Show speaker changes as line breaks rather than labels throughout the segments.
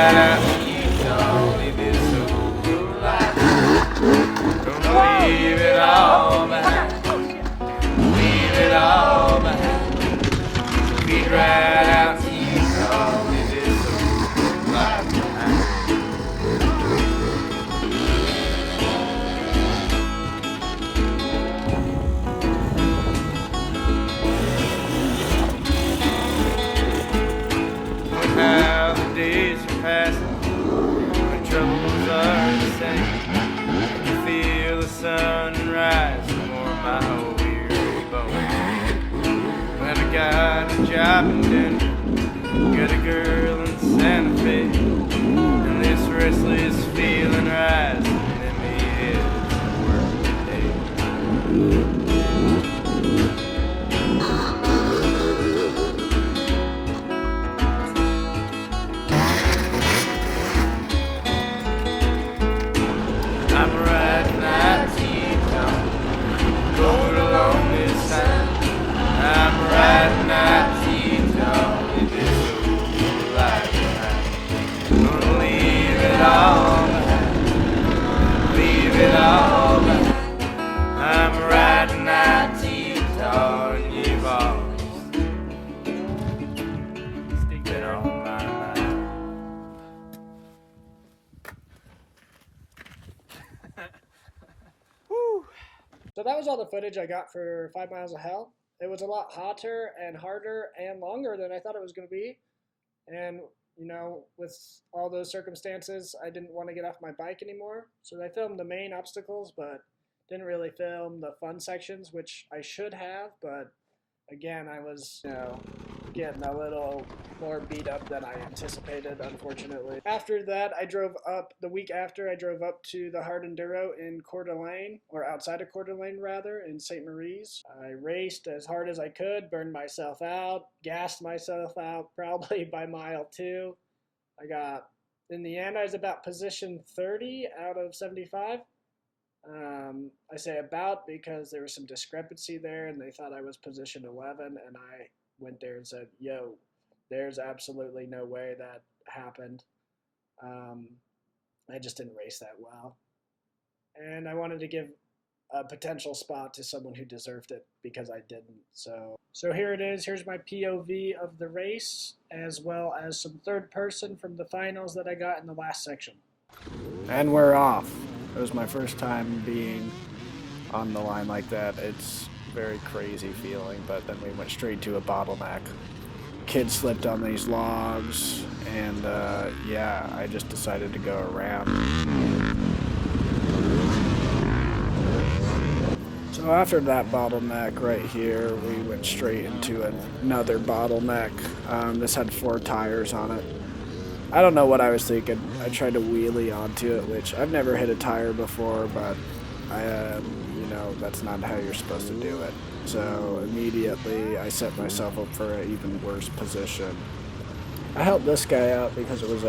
right out, he's only this whole life. Gonna leave it all behind. Leave it all behind. Feet right out, he's only this whole life behind. How the days are passing, when troubles are the same. I can feel the sunrise for my whole weary bones. When I got a job in Denver, got a girl in Santa Fe, and this restless feeling rising in me is work today. I'm riding out T-Town, going along this time. I'm riding out T-Town in this old life behind. Gonna leave it all behind, leave it all behind. I'm riding out T-Town and you've always been on my mind.
So that was all the footage I got for 5 Miles of Hell. It was a lot hotter and harder and longer than I thought it was going to be. And, you know, with all those circumstances, I didn't want to get off my bike anymore. So I filmed the main obstacles, but didn't really film the fun sections, which I should have. But again, I was, getting a little more beat up than I anticipated, unfortunately. After that, the week after, I drove up to the hard enduro in Coeur d'Alene, or outside of Coeur d'Alene rather, in St. Mary's. I raced as hard as I could, burned myself out, gassed myself out probably by mile 2. In the end, I was about position 30 out of 75. I say about because there was some discrepancy there and they thought I was position 11, and I went there and said, yo, there's absolutely no way that happened. I just didn't race that well. And I wanted to give a potential spot to someone who deserved it because I didn't. So here it is. Here's my POV of the race, as well as some third person from the finals that I got in the last section.
And we're off. It was my first time being on the line like that. It's very crazy feeling, but then we went straight to a bottleneck. Kid slipped on these logs, and I just decided to go around. So after that bottleneck right here, we went straight into another bottleneck. This had 4 tires on it. I don't know what I was thinking. I tried to wheelie onto it, which I've never hit a tire before, but that's not how you're supposed to do it. So immediately I set myself up for an even worse position. I helped this guy out because it was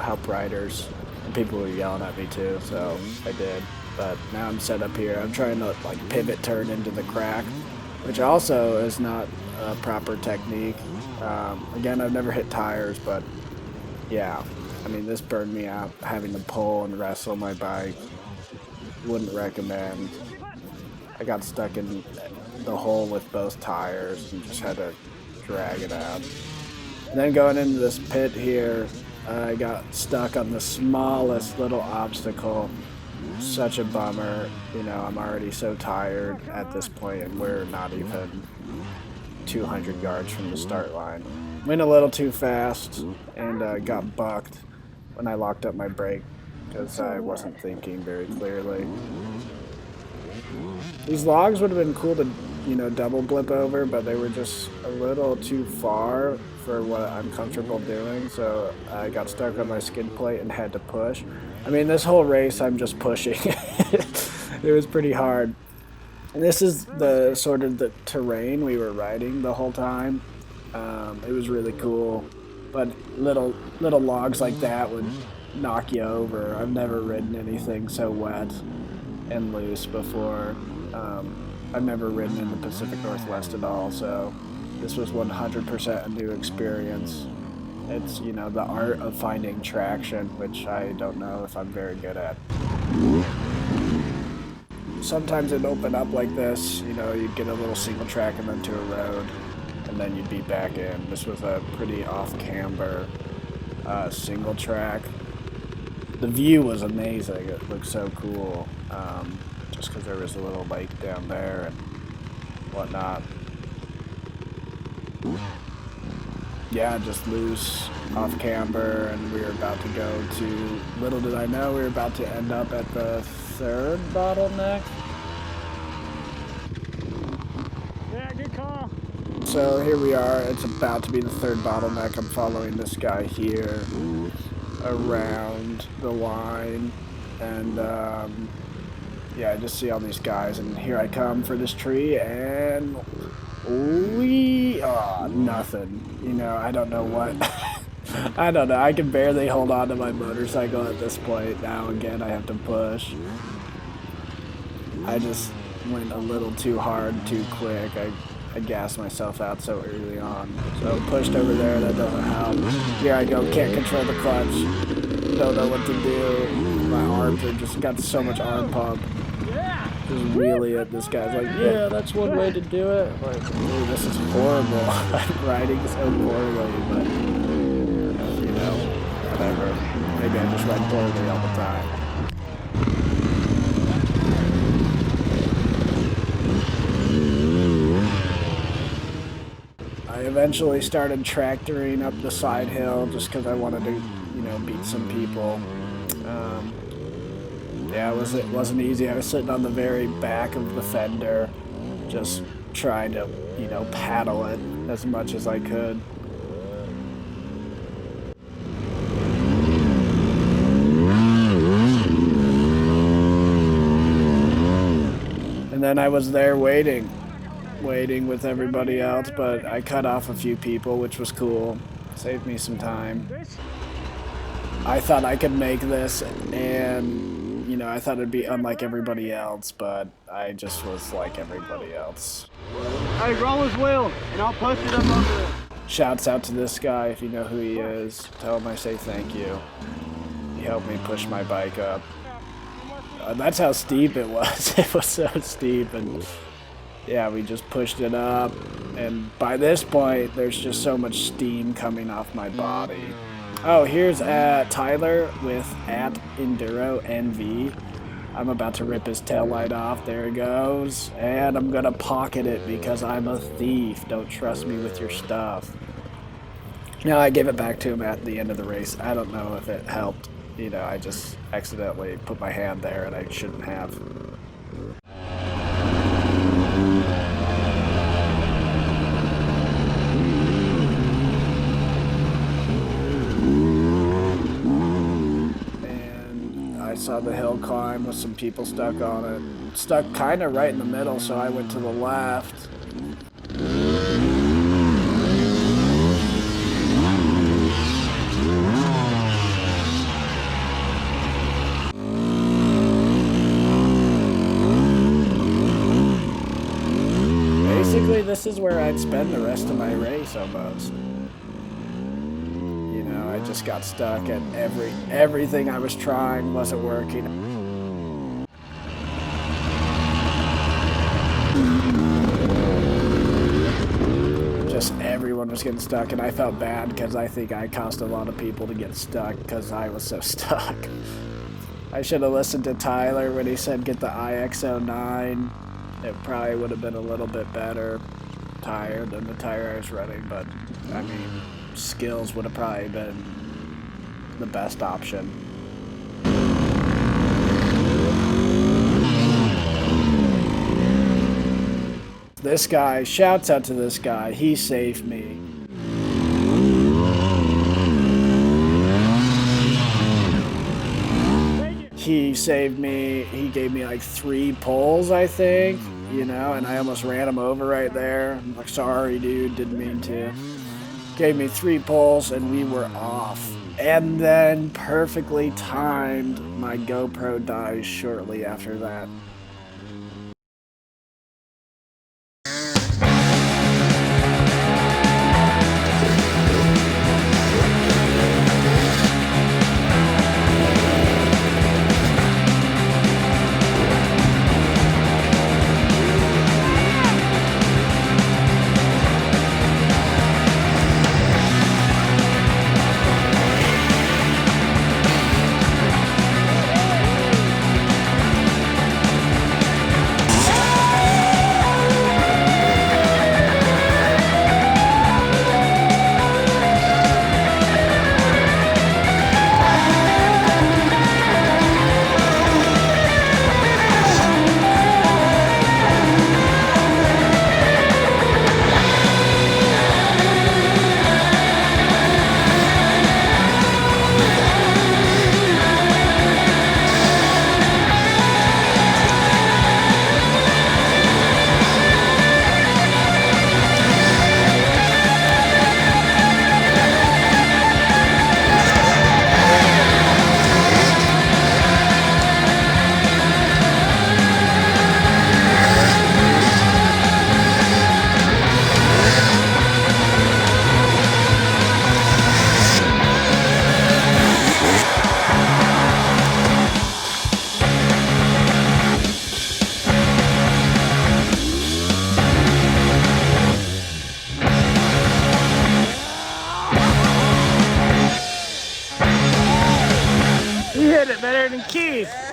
help riders, and people were yelling at me too, so I did. But now I'm set up here. I'm trying to pivot turn into the crack, which also is not a proper technique. Again, I've never hit tires, but yeah, this burned me out, having to pull and wrestle my bike. Wouldn't recommend. I got stuck in the hole with both tires and just had to drag it out. And then going into this pit here, I got stuck on the smallest little obstacle. Such a bummer. I'm already so tired at this point, and we're not even 200 yards from the start line. Went a little too fast and got bucked when I locked up my brake because I wasn't thinking very clearly. These logs would have been cool to, double blip over, but they were just a little too far for what I'm comfortable doing, so I got stuck on my skid plate and had to push. This whole race I'm just pushing. It was pretty hard. And this is the sort of the terrain we were riding the whole time. It was really cool, but little logs like that would knock you over. I've never ridden anything so wet and loose before. I've never ridden in the Pacific Northwest at all, so this was 100% a new experience. It's, you know, the art of finding traction, which I don't know if I'm very good at. Sometimes it'd open up like this, you know, you'd get a little single track and then to a road, and then you'd be back in. This was a pretty off-camber single track. The view was amazing. It looked so cool, just because there was a little lake down there and whatnot. Yeah, just loose, off-camber, and we were about to go to, little did I know, we were about to end up at the third bottleneck.
Yeah, good call.
So here we are, it's about to be the third bottleneck. I'm following this guy here around the line, and yeah, I just see all these guys, and here I come for this tree, and nothing. You know, I don't know what. I don't know. I can barely hold on to my motorcycle at this point. Now again, I have to push. I just went a little too hard, too quick. I gassed myself out so early on. So pushed over there, that doesn't help. Here I go, can't control the clutch. Don't know what to do. My arms are just got so much arm pump. Just really it. This guy's like, yeah, that's one way to do it. I'm like, dude, this is horrible. I'm riding so poorly, but you know, whatever. Maybe I just ride poorly all the time. I eventually started tractoring up the side hill just because I wanted to, you know, beat some people. Yeah, it wasn't easy. I was sitting on the very back of the fender, just trying to, you know, paddle it as much as I could. And then I was there waiting with everybody else, but I cut off a few people, which was cool. Saved me some time. I thought I could make this, and, you know, I thought it'd be unlike everybody else, but I just was like everybody else.
Hey, roll his wheel, and I'll post it up under it.
Shouts out to this guy, if you know who he is. Tell him I say thank you. He helped me push my bike up. That's how steep it was. It was so steep, and yeah, we just pushed it up, and by this point, there's just so much steam coming off my body. Oh, here's Tyler with @Enduro NV. I'm about to rip his taillight off. There it goes. And I'm gonna pocket it because I'm a thief. Don't trust me with your stuff. No, I gave it back to him at the end of the race. I don't know if it helped. You know, I just accidentally put my hand there and I shouldn't have. I saw the hill climb with some people stuck on it. Stuck kind of right in the middle, so I went to the left. Basically, this is where I'd spend the rest of my race almost. I just got stuck, and everything I was trying wasn't working. Just everyone was getting stuck, and I felt bad because I think I caused a lot of people to get stuck because I was so stuck. I should have listened to Tyler when he said get the IX09. It probably would have been a little bit better tire than the tire I was running, but I mean, skills would have probably been the best option. This guy, shouts out to this guy, he saved me. He saved me, he gave me like 3 pulls, I think, you know, and I almost ran him over right there. I'm like, sorry dude, didn't mean to. Gave me 3 pulls and we were off. And then perfectly timed, my GoPro dies shortly after that.
did it better than Keith.